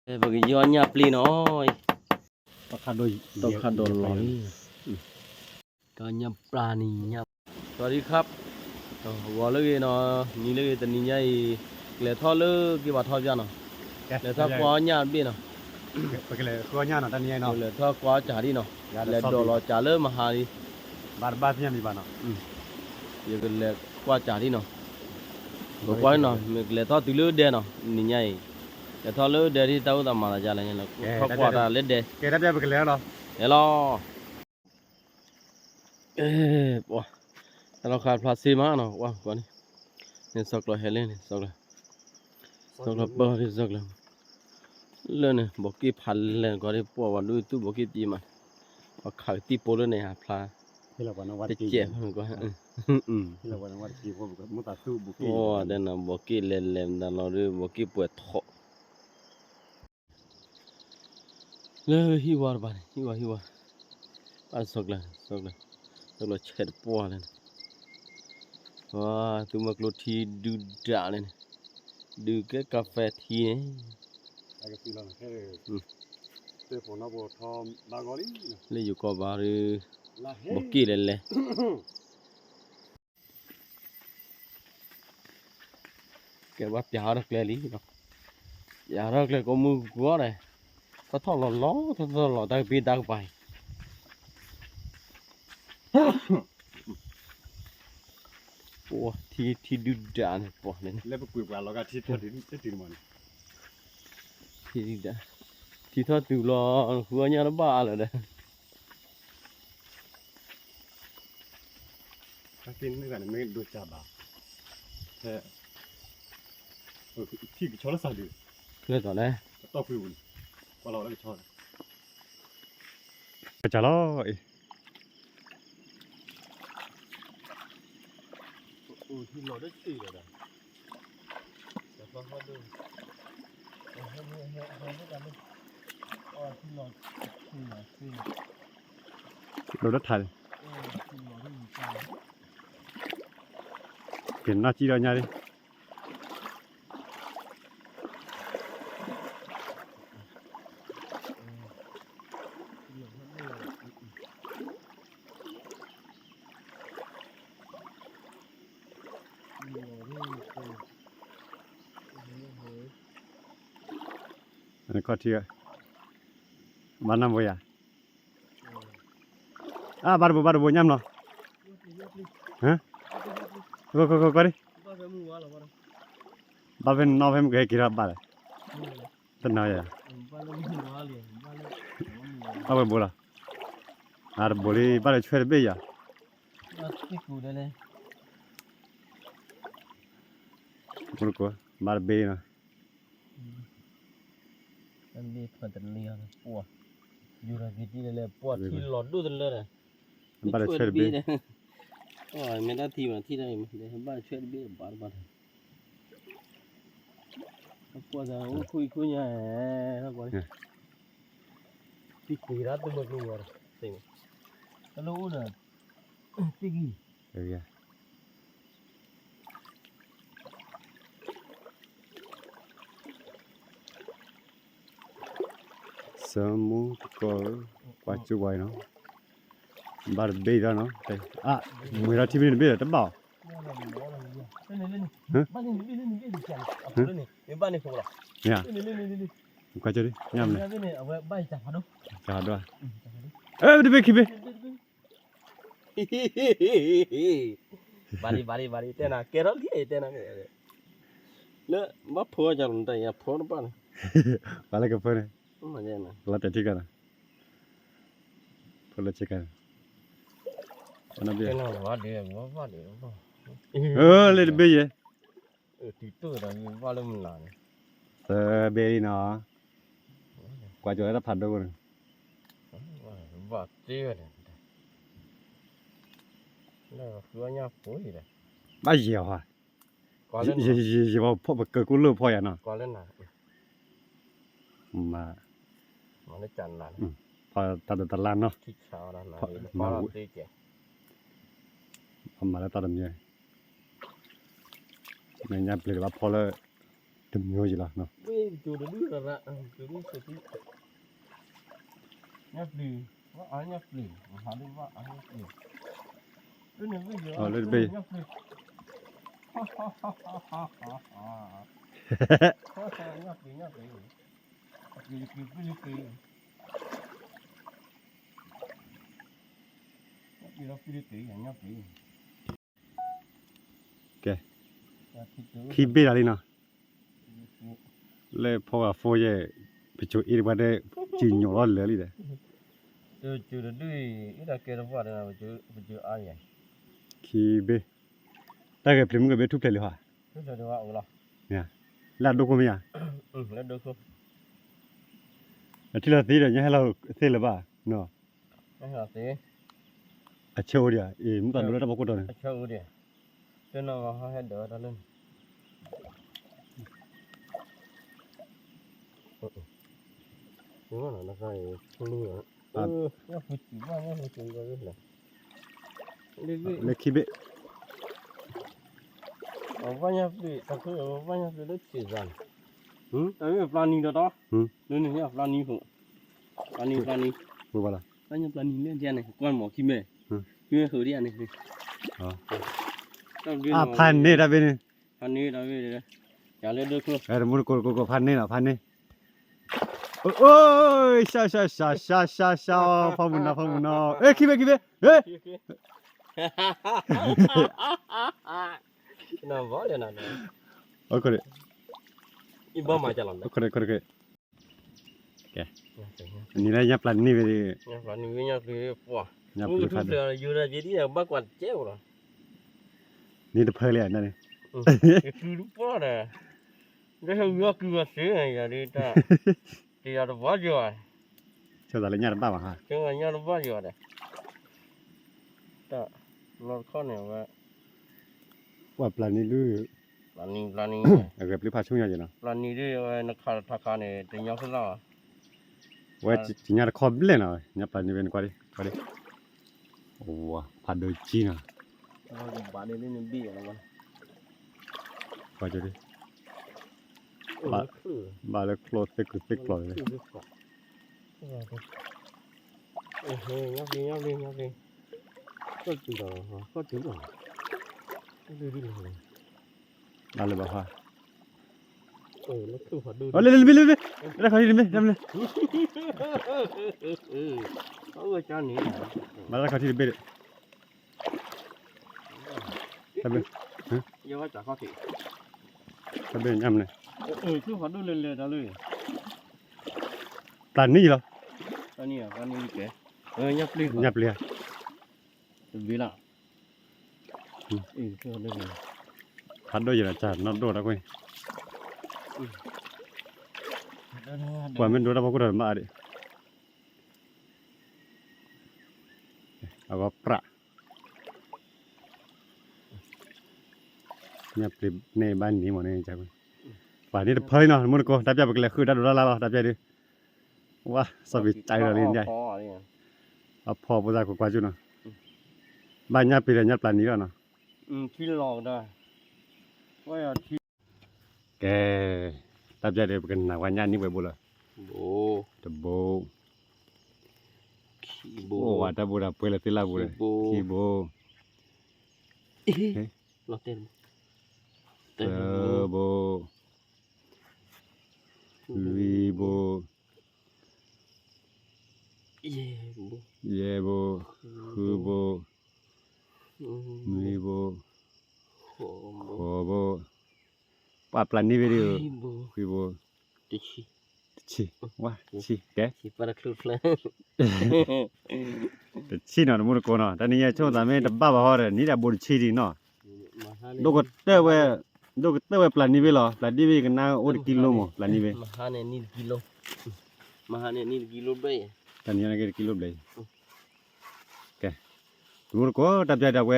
Bagaimana plinoy Tokado lori tanya praninya สวัสดีครับว่าเลยเนาะนี่เลยตอนนี้ใหญ่เลทอเลยกี่บาททอดจังเนาะเลทอกว่าญาบี้เนาะ Pakile ko nya no tani no เลทอกว่าจาดีเนาะเลดอลจาเลยมหาดี bar nya mi bana เยอะเลกว่าจาดีเนาะก็กว่าเนาะเลทอติเลยเดเนาะนี่ใหญ่เลทอเลยเดที่เต้าตามาจาเลยเนาะเขากว่าตาเลเด ke da pakile no Hello บ่เราขาดพลาสติกมาเนาะว่าก่อนนี่สักละเฮเลนี่สักละเบอร์ที่สักละเลยเนี่ยบอกกี่พันเลยก็ได้ปัววันดูตู้บอกกี่ตีมันว่าขายตีโปเลยเนี่ยพลา hila bana wat จะเจ็บมันก็hila bana wat ki ko mu ta tu bu ki โอ้เดี๋ยวนะบอกกี่เล่นๆแต่เราดูบอกกี่ปวดท้องเลยหิวบ้านหิวบ้านสักละเช็ดปัวเลยว้าตัวมักรถที่ดูด่าเลยดูแค่กาแฟทีเนี่ย aga ti la he te po na bo thom ba gori เลยอยู่ก็บารือ la he บอกกี่เลยแกว่าปยารักเลยเนาะยารักเลยก็มือกลัวเลยก็ทอดล้อตั้งปีตั้งไปโอ้ที่ดูด่าเนี่ยปวดเลย le bu ku ba lo ga ti thodi ti mon ที่ดูด่าที่ทอดตูรอหัวเนี่ยระบ้าเลยนะ ta tin ni ga me do cha ba he ti ki chola sa du เรื่องต่อนะ to pu un ba lo la ki chola cha lo โอ้ที่เราได้สี่เลยนะแต่พอเขาดูให้กันเลยอ๋อที่เราสี่ lo da thal ที่เราได้มีการ ken na chi ra nya ri อันนี้ก็ที่บ้านน้ำบัวอ่ะบาร์บัวย้ำเนาะฮะก็ดิบ้านเป็นนอเฟมก็ให้กินบ้านเลยต้นน้อยอ่ะเอาไปบัวละบัวเลยบ้านเลยช่วยเบี้ยบุญกูบ้านเบี้ยเนาะ อันนี้พันธุ์เลี้ยงปัวอยู่ในที่เลยปัวที่หลอดดูตันเลยนะ บ้านเลยช่วยเบี้ย อ๋อไม่ได้ที่มาที่ไหนเดี๋ยวบ้านช่วยเบี้ยบ้านปัวจะคุยเนี่ยแล้วก่อนที่คุยรัดตัวมันรู้ว่าสิ่งแล้วอู้น่ะที่กี่ เอ้ยสมุทรก็กว่าจุไว้เนาะบ้านเบี้ยเนาะมือเราที่มีเบี้ยตั้งบ่า บ้านนี่จังบ้านนี่พวกเรา เนี่ย นี่ กว่าจะดิย้ำเลย นี่เอาไว้บ้านจับมาดู จ้าด้วยดิเบคิเบ bari tena keral ki tena le ma pho jalun ta ya pho pa na Vale que pone mañana la chica por la chica ana bien tena va de le beye ti tu da ni va le mun la beye no qua chỗ đó phạt đâu rồi va ti de le khua nya phoi de ba nhiều à qua lên gì vào phô bực cú lừa phô à nó qua lên nào mà nó chăn là phô ta lan nó thích sao đó là nó ti che mà nó ta làm gì mình nhắm lấy là phô là ต็มอยู่จิล่ะเนาะ Ui, chú đã đưa ra ra, chú đi sửa tí. Nhấp lì, vợ ái nhấp lì, hả đi vợ ái nhấp lì. Đưa này bây giờ, lên đưa bì. này nhấp lì. Nhấp lì, nhấp lì. Nhấp lì. Nhấp lì. คีเบดาลีเนาะเลยพอว่าโฟเยไปจูอีบัดได้จีညော်เหลือลิเด้ Chú đã đưa, ít là kê nó vợ này là chú ai vậy? คีเบตาเกพริมก็เบทุเพลเลยว่ะ Chú sẽ đưa vợ rồi. เนี่ยลาดดูก็มีอ่ะ Lấy được không? ที่เราตีเดี๋ยวให้เราเซเลยป่ะเนาะ Anh là tí. อะเชียวเดียวมึงตอนรู้แล้วบ่กูตอน Châu đi. Cho nó hết đỡ ra lên. Đúng rồi, nó phải không lưu nữa. Nó phải chỉ bao nhiêu phải chỉ bao nhiêu này. เลยคีเบ Bao nhiêu bị, ta cứ bao nhiêu bị nó chỉ dần. Đấy là planning đó đó. Đây này nhá, planning không. Planning. บ่ว่าล่ะ Bao nhiêu planning lên trên này, con mỏ kim mè. Kim mè khử đi này. อ๋อพันนี่ได้เป็น Anh đi đó về đây. Trả lên được không? มุนกูพันนี่น่ะพันนี่โอ้ยชาพอมุนนะคีเบเฮ้ย Nào võ lên nào. โอเค Iba mà chả làm đấy. โอเคนี่แหละยับลันนี่ไปดิ Nha, planning với nhau thì wow. ยับ Ui, พัน thứ là vừa là gì đi là bác quạt chéo rồi. นี่ตะเพลเลยนั่นนี่ Cái thứ lúc đó nè. Cái hơi ngược cứ mà xứ này giờ đi ta. Thì là nó võ rồi. เชื่ออะไรเนี่ยบ้าป่ะฮะ Chứ mà nhau nó võ rồi này. Ta nó khó này mà ว่าปลานี่ลือ planning เก็บลิพาช่วงยังเนาะ planning đi nó khá thà khá này thì nhau sẽ lo. ว่าจริงๆคอบิเลยเนาะเนี่ยปลานี่เป็นกว่าดิโอ้พาโดยจีน่ะ Bà đi lên bi rồi mà. กว่าจะดิ Bà บาเลยโคลสติกปล่อยเลย nhóc đi. Có chữ rồi hả? Có chữ rồi. Đi rồi. บาเลยบ่ฮะ Nó cứ phải đưa. เร็วได้เขาดิมั้ยทำเลย Ôi cho nè. มาแล้วเขาที่เบ็ดทำเลย Vô chả có thị. ทำเลยย่ำเลย Cứ phải đưa lên đó luôn. ปลานี่เหรอ Cái này kìa. Nhóc đi. ยับเลย Vì là. Cho đây này. พัดด้วยอยู่นะจ้านอดโดดแล้วกูกว่ามันโดดแล้วบ่กูโดดมาดิเอาก็ประยับลิในบ้านนี้หมดเลยจ้ะกูป่านนี้เพยเนาะมันก็ดับยับไปเลยคือดับโดดแล้วดับใจดิว้าสวิตใจเราเล่นใหญ่เอาพอบ่ได้กว่าจุเนาะบ้านยับไปเลยยับปลานี้แล้วเนาะ Thi lò đây. Quay là thi. แกดับใจได้กันนะวันยันนี้ไปบ่ล่ะ Bố. ตะโบ Bố. โอ้ว่าตะโบดาเปละติลาบ่เลยคีโบ Nó tên. เตอโบวีโบ Yeah, bố. เยโบคือโบมีโบ Khổ โค bố. โบป้าปลานี่ไปดิ Hi bố. คือโบ Đi chi. ชิว่าชิแก Chi para khlut lên. แต่ชิเนาะมุนโกเนาะตอนนี้ช่วงตามดับบ้าบ่ฮอดนี่ได้บ่ชิดีเนาะ Mà hai โดกเตอเวปลานี่ไปเหรอปลานี่ไปกันนะโอกิโลมั้งปลานี่ไป mà hai này ni kilo. Mà hai này ni kilo bay. ตอนนี้นะกิโลเลยแกมุนโกดับใจดับเว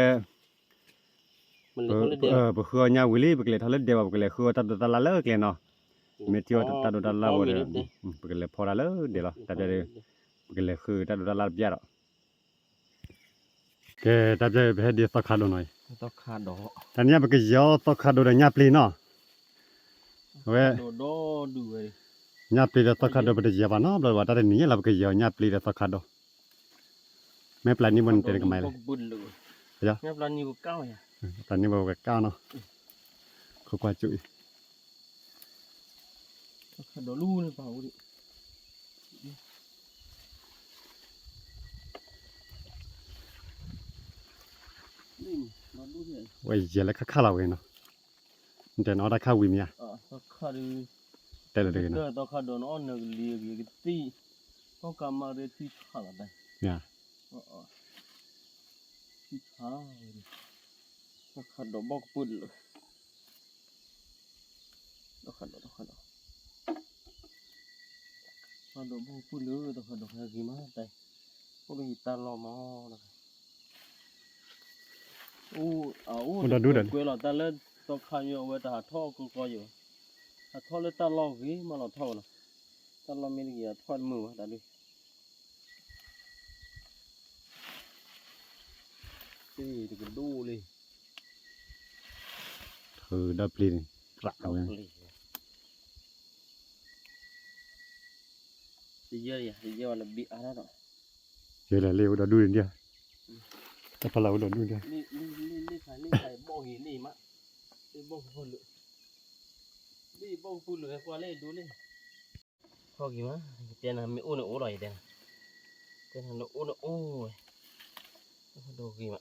Mình lấy con lên บ่คือญาวิลีบ่เกลทะเลเดียวบ่เกลคือตัดตะละเลเกลเนาะเมทิโอตัดตะละบ่เด้บ่เกลพอละเลเดี๋ยวตัดใจบ่เกลคือตัดตะละเบียดแกตัดใจไปเดียวสักคาโดหน่อย Tao khá đó. ตอนนี้บ่ก็ยอสักคาโดได้ญาปลีเนาะ เว้ย โดดูเว้ย ญาปลีตะคัดดอบ่ได้ยาบาเนาะบ่ว่าตะนี่ละบ่กะยาญาปลีตะคัดดอแม่ปลานี่มันเป็นกะไมเลย บุญเลย จ้ะ แม่ปลานี่บ่เก้าอ่ะ ตอนนี้บ่กะก้าวเนาะขอกว่าจุย ขัดดอลูเลยเปล่าดินี่ดอลูเนี่ย ไว้เยละคักๆเราเว้ยเนาะมันแต่เนาะได้ข้าววิเมีย สักขัด แต่ละเด้อ เด้ เนาะ อตอขัดดอนออนเลียกตีก็กำมาเรที่ขาละได้ เนี่ย ที่ขาสักขัดดอบอกปุ่นเลยตอขัดดอขัดดอบอกปุ่นเลยตอขัดดอแค่กี่มาได้ก็ไปตาลอมอนะครับกวยหลอตาเล่นตอขัดอยู่เวทหาท่อก็อยู่หาท่อเลยตาลอกีมาหลอท่อนะตาลอมีกี่ทอดมือตาดินี่ตะกันดูเลย ดับปลีกระเอาเว้ย Dia wala bi ara no. เยอะเลยดอดูเดียวแต่พอเราดอดูเดียว Ni sai bo hi ni ma. Ni bo fu lu. Ni bo fu lu kwa le du le. Ho gi ma, te na mi u no o lai de. Te na no o no o. Do gi ma.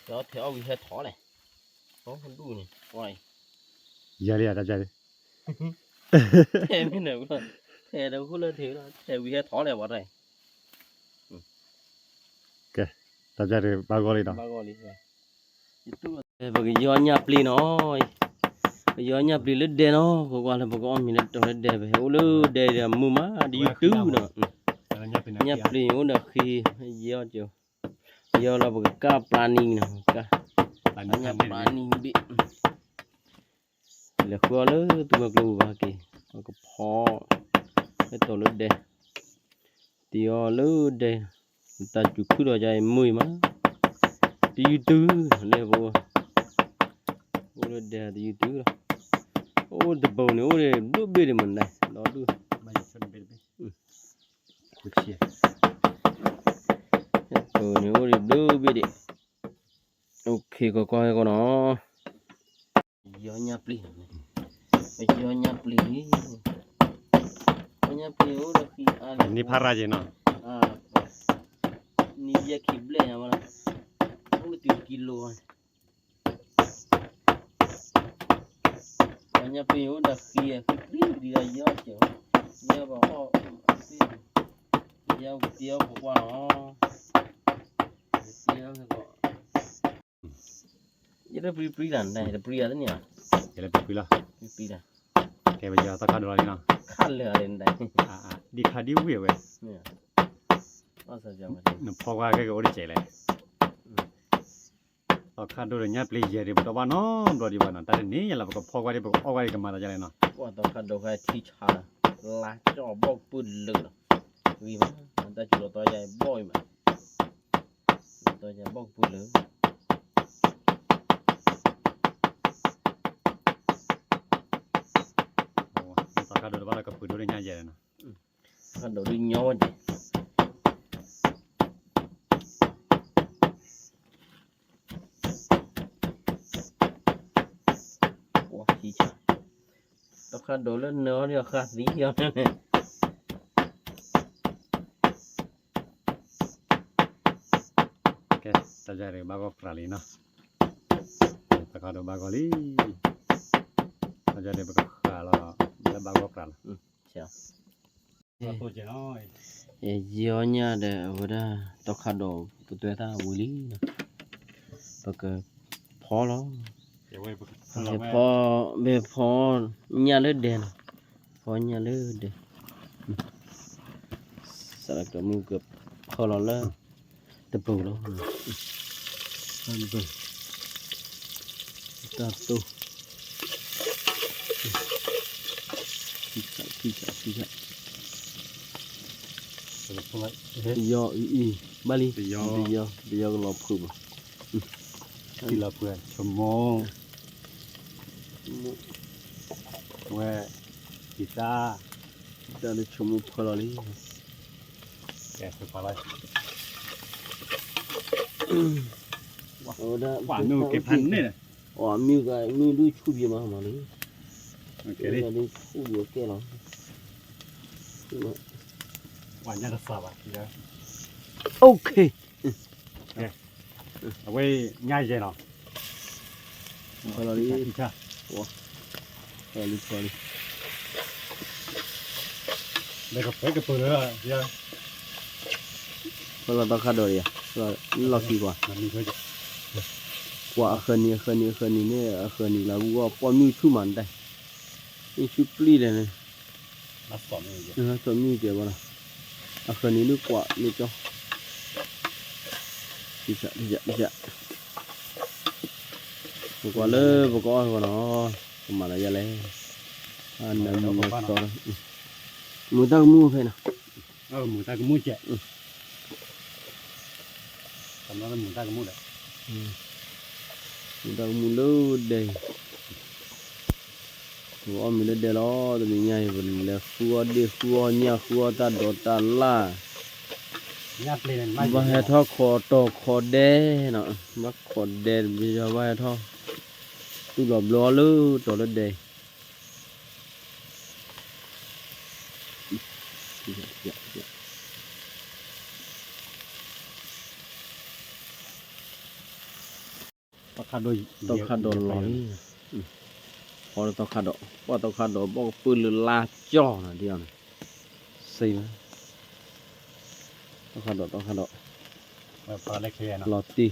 Đó theo gi he tho này. Có con du này. Oi. ยาเลยดับใจเลย Thế mới nè con. Thế đâu có lên thế đâu. Thế gi he tho này vào đây. ดับใจเลยบากอเลยดอ Ba gol đi rồi. Itu bagi yonya pli noi. Yonya pli ledde no, ko wala bago on minute to ledde be. Ulu de mu ma di YouTube no. Nya pli uda khi yo jo. Yo la bago ka planning no. Ka nya planning bi. Le ko le tu ma glu ba ki. Ko pho. Cái to ledde. Ti yo ledde. Ta chu khu do jai mui ma. Di YouTube le bo. Ulu de di YouTube. Ô the bone ô de du bi de man dai. Lo du. ไม่ชนเบ็ดกูเชีย Bone ô de du bi de. Okay ko ko no. Yo nya pli. Yo nya pli. Nya pli ô de khi นี่พาราเจเนาะ Ni dia kible ya mana. Oh 3 kilo. Hanya pio dah kia dia ya je. Dia bawa dia bawa dia ko. Dia pri dan dai, pri ada ni ah. เดี๋ยวไปคุยละ Pri dah. แกไปยาตะคัดดอเลยเนาะ Kan le ada dai. ดีคาดิวเว้ย Ni. Masa jam ni. นพอว่าแกก็โอดิเจเลยตะคัดดอเลยญาปลีเยดิบ่ตะว่าเนาะดอดิบ่เนาะแต่นี่ยะละก็พอว่าดิบ่ออกว่าดิก็มาตะจังเลยเนาะ Wah tao kan dok hai thi cha la cho bok pun le. Vì mà người ta chủ tao dài boy mà. Tao dài bok pun le. โอ้ตะคัดดอว่าแล้วก็ปืนดอเลยญาเยเนาะ Kan dok đi nyawa je. Wah thi cha. Tao kan dok lên nó dia khas ni dia. แกตะใจเลยบากอฟราลีเนาะตะคัดดอบากอลีตะใจเลยบากอคาละแล้วบากอฟราละ Cha. ตัวเจเนาะ Yonya de udah tao kan dok putu ta wuli. Pakai polo. เดี๋ยวไว้ Be pho nya le den. Pho nya le de. Sala ka mu ke pho lo le. Te bu lo. An bu. Ta tu. Pizza. แล้วพวก Yo bali. Yo. Yo lo phu. ที่เราเพื่อนชั่วโมง เว้ยกีตาร์ ဒါလည်းချုံမှုဖော်လာလေး แกะไปเลย ဟိုဒါ หวานนู่เก็บพันนี่น่ะ ဟောမြို့ကမြို့လူချူပြမှာမှာလေ โอเคดิ ဒါလေးချူရကဲလားဒီမှာ หวานยันสาบอ่ะเดี๋ยว โอเค เอาไว้ง่ายเย็นเนาะ ဖော်လာလေး อีกค่ะ ဖော်လေးဖော်လေး แล้วก็ไปกับปืนเลยเดี๋ยว ဖော်လာတော့ခါတော့ရဆိုလောက်ကြီးကွာ มันมีเพื่อนจะ ကွာအခနီနဲ့အခနီလာဘူးကပေါ်မြို့ချူမှန်တိုင်အင်းချူပလီတယ်နဲ့ รับสอนนี่เยอะ ဆိုမြို့ကြပါလားအခနီလို့ကွာလို့ကြောဒီချက်ဘကွာလေဘကွာကောနော်ဒီမှာလည်းရလဲအာနမမစောမူတော့မူဖေးနော် หมูตากับมูเจ็ดทำแล้วหมูตากับมูแหละ မူတော့မူလို့တယ်ဘောမီလည်းတယ်လို့တမီညာရလေခူအဒီခူအညာခူအတဒေါ်တလာ ญาติเลยไม่ ဘာဟထောခေါ်တော့ခေါ်တယ်နော်မခေါ်တယ်ပြီးတော့ဘာဟထောသူ့တော့ဘလောလို့တော်လို့တယ်ต้องขาดโดย တော့ခတ်တော့လော်လေးဟောတော့ခတ်တော့ဘောတော့ခတ်တော့ဘောปืนလာကြောနော်ဒီအောင်စိတ်မတော့ခတ်တော့ ปลาเล็กแค่เนาะ လော်တီ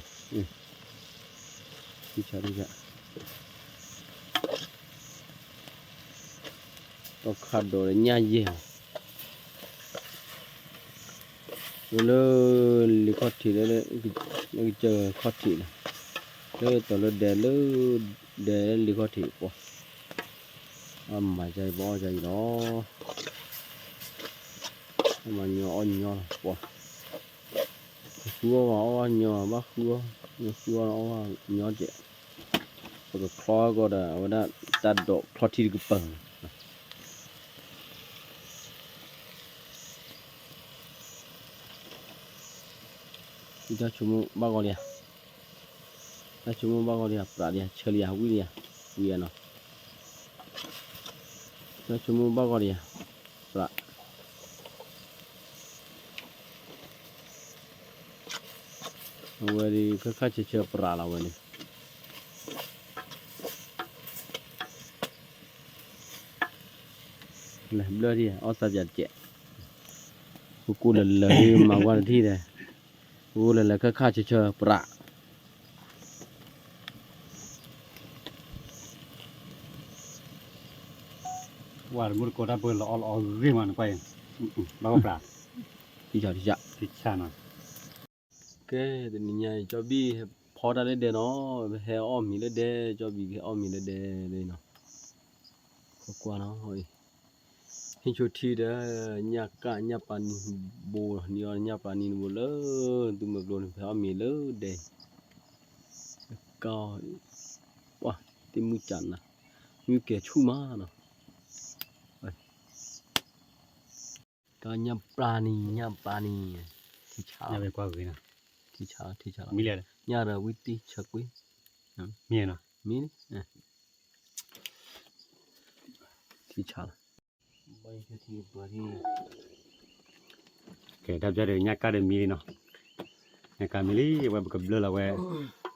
ဒီချာတော့ခတ်တော့ညရဲ့လို့လီခေါတီလေကျခေါတီလေတော်လို့တယ်လို့တယ်လီခေါတီပေါ့အမကြိုင်ဘောကြိုင်တော့အမညောပေါ့ခူရောညောဘာခူရောညောကျတော့ခေါ်တော့ဝဒတတ်တော့ခေါတီကပန်းဒီတော့ချုံဘာကောလျာ那全部包括的不的车里味的呢，那全部包括的不我的可车不了我的，来不了的，20节，我估了马关的的，我了可车不了。ว่ามุดโกดาเปิลออริมันไปบ้าปลา ที่ชา ที่ชาเนาะ ကဲဒီညကြော်ပြီးဖော်တာလေးတယ်နော်ဟဲအော်မီလေးတယ်ကြော်ပြီးအော်မီလေးတယ်လေးနော်ကွာနော်ဟိုဟင်းချိုထီတယ်ညပါနီဘိုနီယောညပါနီဘိုလေသူမကလို့ဖေအော်မီလို့တယ်ကောဝါတိမှုချန်နာမြူကဲချူမာနော်ကညပလာနီတီချာ อย่าไปกว่าเลยนะ တီချာ มีเลย ညရဝီတီချက်ကွေး มีเนาะ မင်းတီချာဘိုင်းတီဘာရီ โอเคดับจะได้ญาติก็ได้มีเนาะญาติก็มีลี่ว่ากับเบลละเว้ย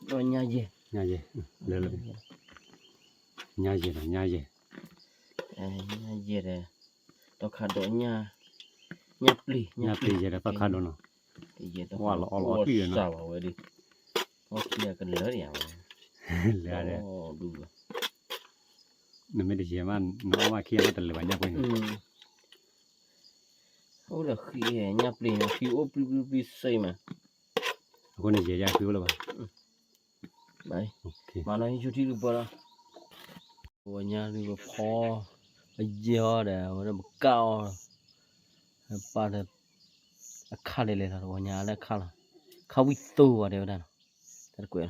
တော့ညရဲ့ ญาติเบลละญาติเนาะญาติ ညရဲ့တယ်တော့ခါတော့ညပလီ ญาติจะได้ต้องขาดเนาะ ရဲ့တော့ ว่าเราที่เนาะ စားပါဝဲဒီဟောကြီးကလဲရအောင် เหลือเลย ดู นั่นไม่ได้เชื่อมันน้องว่าเคลียร์มาแต่ละวันญาติเพิ่น ဟုတ်လားခီးညပလီခီးအိုပလီစိတ်မှာ คนนี้เสียยาคือแล้วป่ะ ဘိုင်း โอเค မာနိုင်ချူတီလို့ပေါ်လာဟိုညာလေးကိုဖောအကျော်တယ်ဟိုတော့မကောက်ပါတယ်အခါလေးလေတော့ဟိုညာလည်းခါလာခါဝီတိုးရတယ်ဒါကွယ်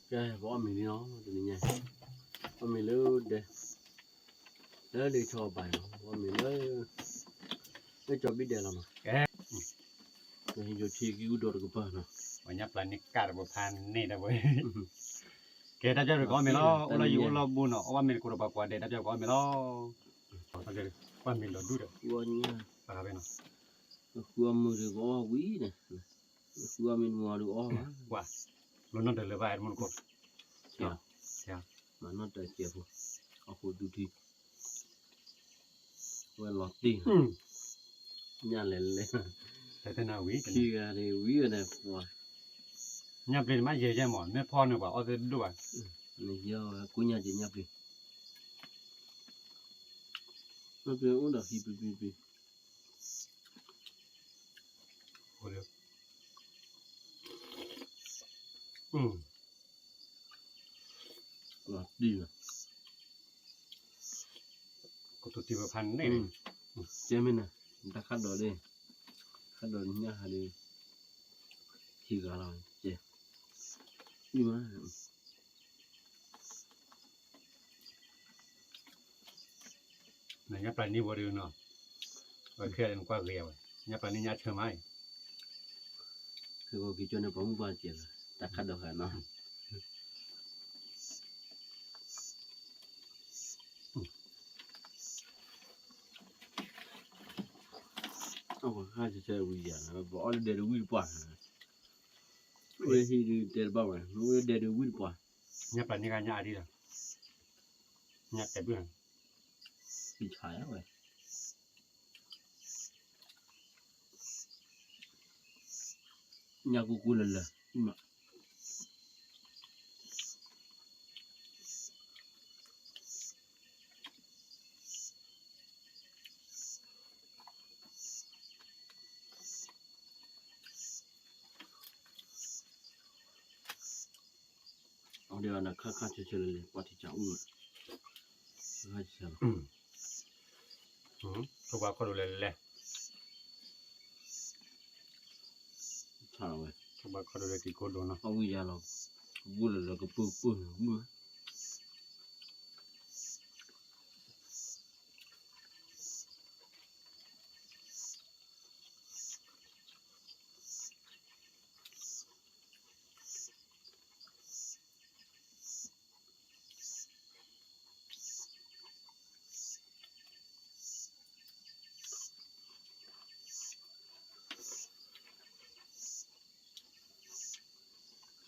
cái bỏ mình đi nó từ nhà bỏ mình lỡ để cho bài nó bỏ mình lỡ cho biết để làm mà cái hình như thì cái đồ cái bờ nó วันยับปลานี่กาดบ่ผ่านนี่ได้เว้ยแกถ้าจะก็มีล้อเราอยู่เราบุญเนาะว่ามีกูบ่กว่าเด้ถ้าจะก็มีล้อถ้าจะว่ามีล้อดูเด้ quên nha ปากาเนาะ quên mưa được ó quý nè quên mình mùa được ó quá ว่าล้นนั่นเด้อเลยว่ามันก็ chèo mà nó trời chèo phụ ở khu đô thị quên lọt đi nhà lên lên แต่ถ้านาวิ khi ra thì quý rồi này wow ยับเป็นมาเยอะแยะหมดแม่พ่อนึกว่าเอาแต่ดูว่า này giờ của nhà chị nhập đi nó bây uống được hi โอ้เด้อ lọt đi mà ก็ตุติบ่พันนี่ chế mình nè người ta cắt đồ đi cắt đồ nhà hà đi khi cả rồi chế nhưng mà ในยับปลานี่บ่ดื้อเนาะว่าเครียดกว่าเรียวยับปลานี่ยัดเชื่อไหม คือก็กี่จนผมว่าเจ็บแต่คัดดอกหาเนาะเอาข้าจะเจอวิญญาณบอกเอาเดี๋ยววิ่งป่ะเว้ยที่เดี๋ยวบ้ามันเว้ยเดี๋ยววิ่งป่ะ ยับปลานี่ก็ยัดดีล่ะยัดแต่เบื้อง กินชายเว้ยnhà của cô lần mà ông đây là khá chơi lên qua thì cháu khá chơi ทุกว่าก็ดูแลแหละ sao vậy ทุกว่าก็ดูแลกี่คนดูเนาะ ông bây giờ là cô lần là cái bự nữa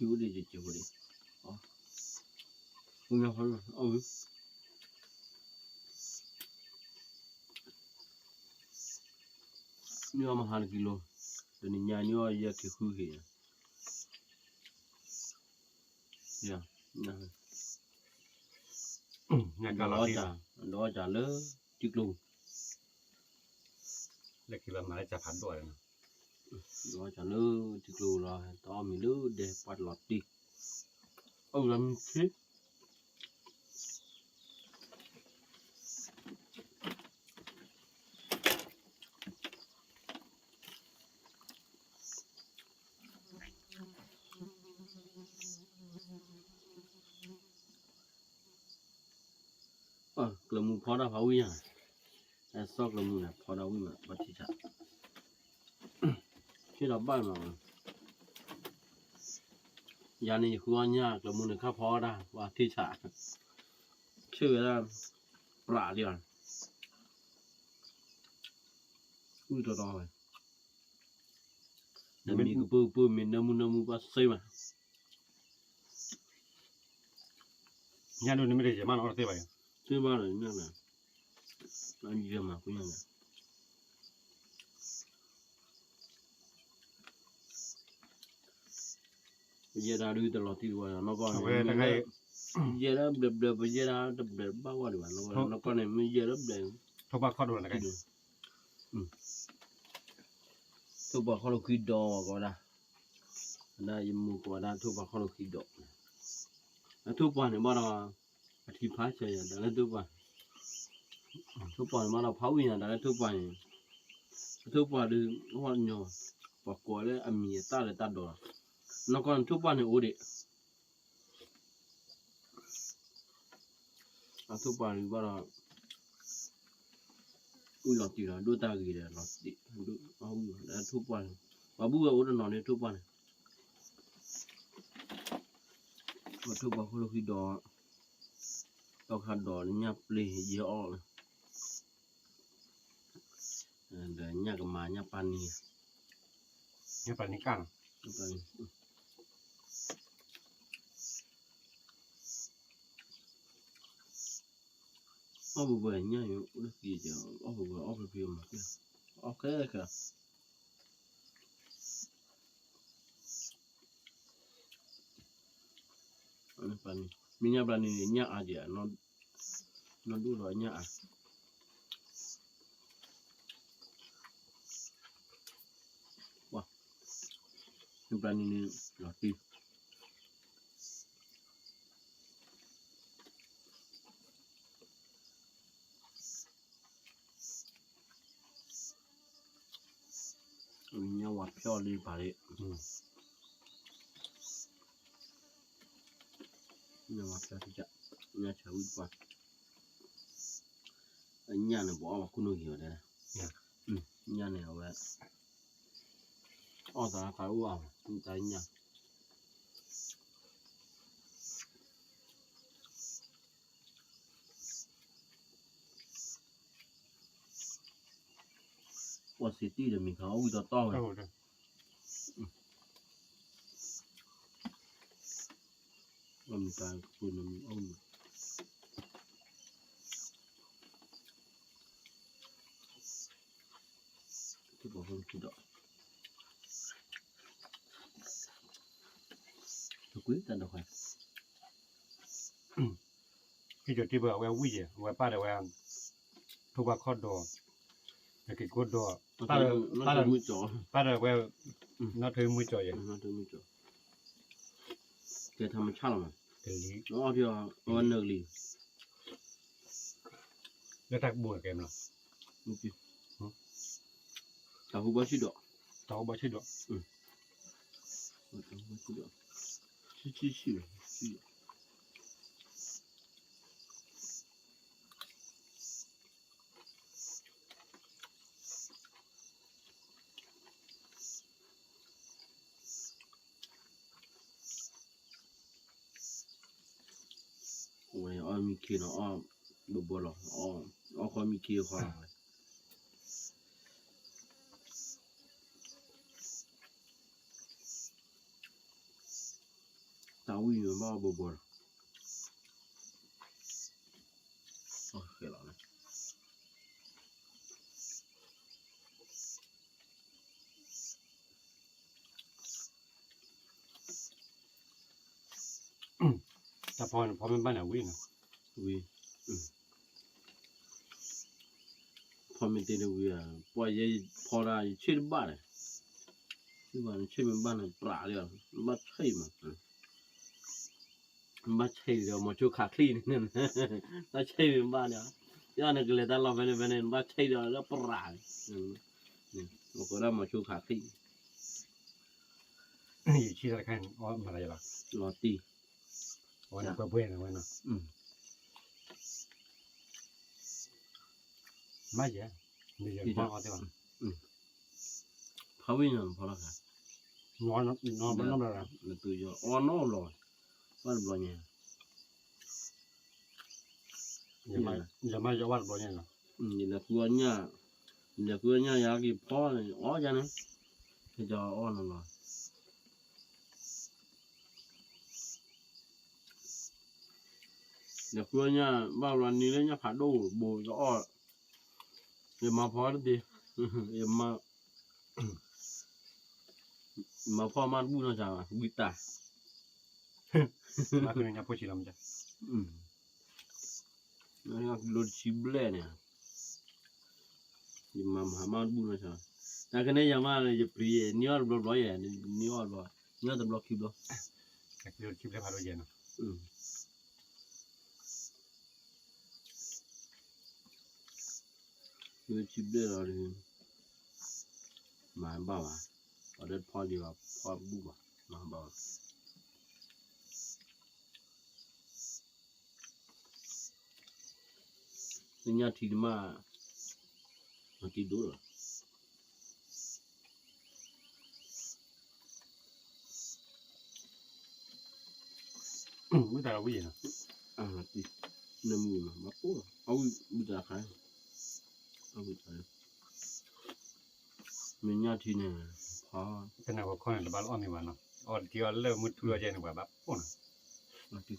cứu đi thì chịu đi ông nhau hơn ông nhau mà 2 kilo từ nhà nhau giờ cái khu kia ya nha งานก็เราที่ đó trả lỡ chiếc luôn แล้วคิดว่ามาได้จะพันด้วยนะ đó trả lỡ chiếc luôn rồi to mình lỡ để bắt lọt đi ông làm chết là một phó đào pháo uy à sóc là một là phó đào uy mà bắt chỉ chặt khi đó bay mà giờ này khu nhà là một người khác phó đào và thi chặtชื่อlàปลาเดียวอุ้ยตัวดอยเดี๋ยวมีกูปื้มีน้ำมูปัสเซ่มา งานดูนี่ไม่ได้จะมาเอาเตะไป ซื้อมาเลยเนี่ยนะอันเยอะมากกูยังไงbây giờ đã đưa từ lọt thì qua nó còn bây giờ đã đập bây giờ đã đập bao qua được nó còn này bây giờ đập đều ทุกว่าเขาดูนะกัน thuốc bảo không khí đỏ có đã đây mua của đã thuốc bảo không khí đỏ thuốc bảo này bao giờ thì phá chơi đã lấy thuốc bảo mà nó phá đi đã lấy thuốc bảo đi hoa nhỏ bảo quả đấy ăn mì ta lại ta đỏ nó còn thuốc bảo này ổn định ทุกวันว่าเราอุ้ยหลอดตีเราดูตากี่เดือนหลอดตีดูเอาแล้วทุกวันว่าบุ้งก็อุดนอนเนี่ยทุกวันว่าทุกวันเราคิดดอเราขัดดอเนี่ยเปลี่ยเยอะออกเลยเดี๋ยวเนี่ยก็มาเนี่ยปานนี้ เนี่ยปานนี้กัง ปานนี้เอาบุบเนี่ยอยู่อุดกี่เจ้าเอาบุบเอาไปเพียงมาเนี่ยโอเคค่ะอันนี้ปานนี้มีเนี่ยปานนี้เนี่ยอาเดียนอนดูหน่อยเนี่ยว้านี่ปานนี้หลอดตีเนี่ยวัดเพียวลีไปเนี่ยวัดเพียวที่จะเนี่ยชาวบ้านอันนี้เนี่ยบอกว่าคุณรู้เหรอเนี่ยเนี่ยเนี่ยเอาไว้อ๋อแต่ใครว่ามันใจเนี่ยว่าซิตี้เดี๋ยวมีเขาอุ้ยต่อต่อเลยว่ามีการคุยมันอ้อมที่บอกว่าคือดอกทุกคนแต่ดอกไม้ ที่จุดที่เบอร์แวววิ่งแววป้าเดี๋ยวแววทุกว่าข้อดอแต่กิจกดดอป้าเดี๋ยวมือจ่อป้าเดี๋ยวแววน่าเธอมือจ่ออย่างน่าเธอมือจ่อแกทำมันช่างมันเดี๋ยวนี้อ๋อที่ว่าเนกลีแล้วทักบัวแกมล่ะโอเคแต่ผู้บ่ชิดอกต่อบ่ชิดอกบ่ชิดอกชิโอ้ยอ้อมีขี้เนาะอ้อบ่หรอกอ้อขอมีขี้ขวาตาวิ่งมาบ่หรอกโอเคแล้วนะแต่พอมันบ้านวิ่งพอมันเตะวิ่งพอยัยพอได้เชื่อบ้านเลยที่บ้านเชื่อบ้านปลาเลยบ้านใช่มั้ยบ้านใช่เดี๋ยวมาช่วยขาคลีนี่นั่นบ้านใช่บ้านเนี่ยย่านึกเลยแต่เราเป็นบ้านใช่เดี๋ยวแล้วปลานี่เราก็ได้มาช่วยขาคลีอยู่ที่อะไรกันอ๋ออะไรล่ะรอตี วันนี้ก็เพื่อนนะวันนั้นไม่เยอะมีเยอะมากกว่าที่ว่าพาวิ่งพอแล้วครับนอนมันนอนอะไรนั่นตัวเยอะอ๋อนอนเลยวันบ่เนี่ยจะไม่จะวันบ่เนี่ยนะนี่แหละคือเนี่ยอยากกินพอเลยอ๋อจังนะจะอ๋อนเลยเดี๋ยวคือเนี่ยบ้านวันนี้เลยเนี่ยผาดูโบจะอ้ออย่ามาพอดีอย่ามาพ่อมาบูนะจ๊ะบุตามาคือเนี่ยพูดชิลล์จ้ะนี่ก็รถชิบเล่เนี่ยอย่ามาบูนะจ๊ะแต่ก็เนี่ยยังมาเลยจะปรีนิวอร์บล็อกเนี่ยนิวอร์บล็อกเนี่ยจะบล็อกคิบล็อกรถชิบเล่พาโดเย็นคือชิบเล่เราเลยมาบ้าว่ะเอาเด็ดพอดีว่าพอบูว่ะมาบ้า Nya thi ma ti do la มื้อตาวินะ ti na mu ma po au bu da khai au bu da Nya thi ne pha เป็นน่ะบ่ค่อยละบาลอ้อมีว่าเนาะอ้อที่ว่าเลิกมุดทุรใจนี่ว่าแบบโอ้นะ ti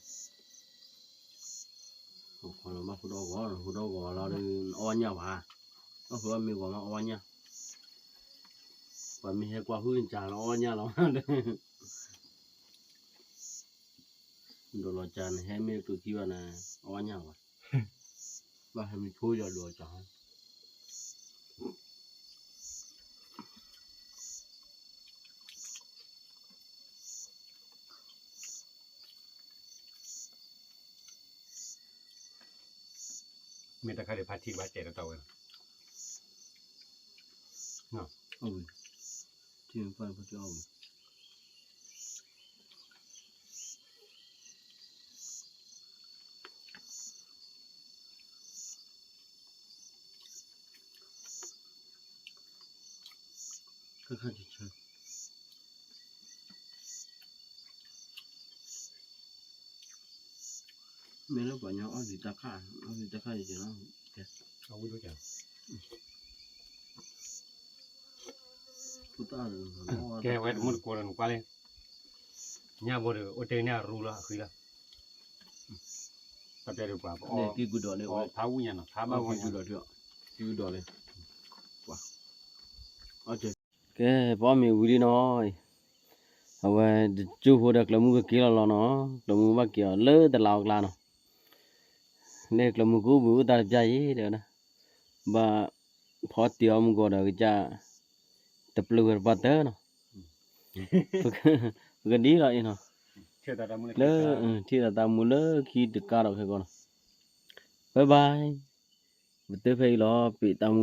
ko la ma hu do go la de o nya ba o hu mi go ma o nya pa mi he kwa hu cha la o nya la do lo cha ne he mi tu ki wa na o nya ba ba he mi tho ja lo cha มีแต่ใครได้พาที่ว่าเจตะเตาเนาะ au ti fa fa cha au ka chi cha me lo ba nya au di ta kha ji na เอาวิรู้จัก puta แกไว้มุดกวนกว่าเลยเนี่ยบ่ได้โอเตเนี่ยรู้ละคือละตัดใจดีกว่าอ๋อ ne ki gu do le อ๋อพาวุญเนาะพา ba มา wa วุญ gu do de ki gu do le wa okay ကဲပေါ်မီဝီဒီနော်အဝဲကျူဖို့တဲ့ကလမှုကကီလောနော်ကလမှုမကီလဲတလောက်လာနော်နေကလမှုကိုဘူးတာပြရေးတဲ့နော်ဘာဖော်တီအောင်ကိုတော့ကြတပလူရပတ်တဲ့နော်ကဒီလာနော် เชื่อตามุเลย လဲတီတာမူလဲခီတကတော့ခဲကောနော်ဘိုင်ဘိုင်ဘတ်ဖေးလောပြီတမှု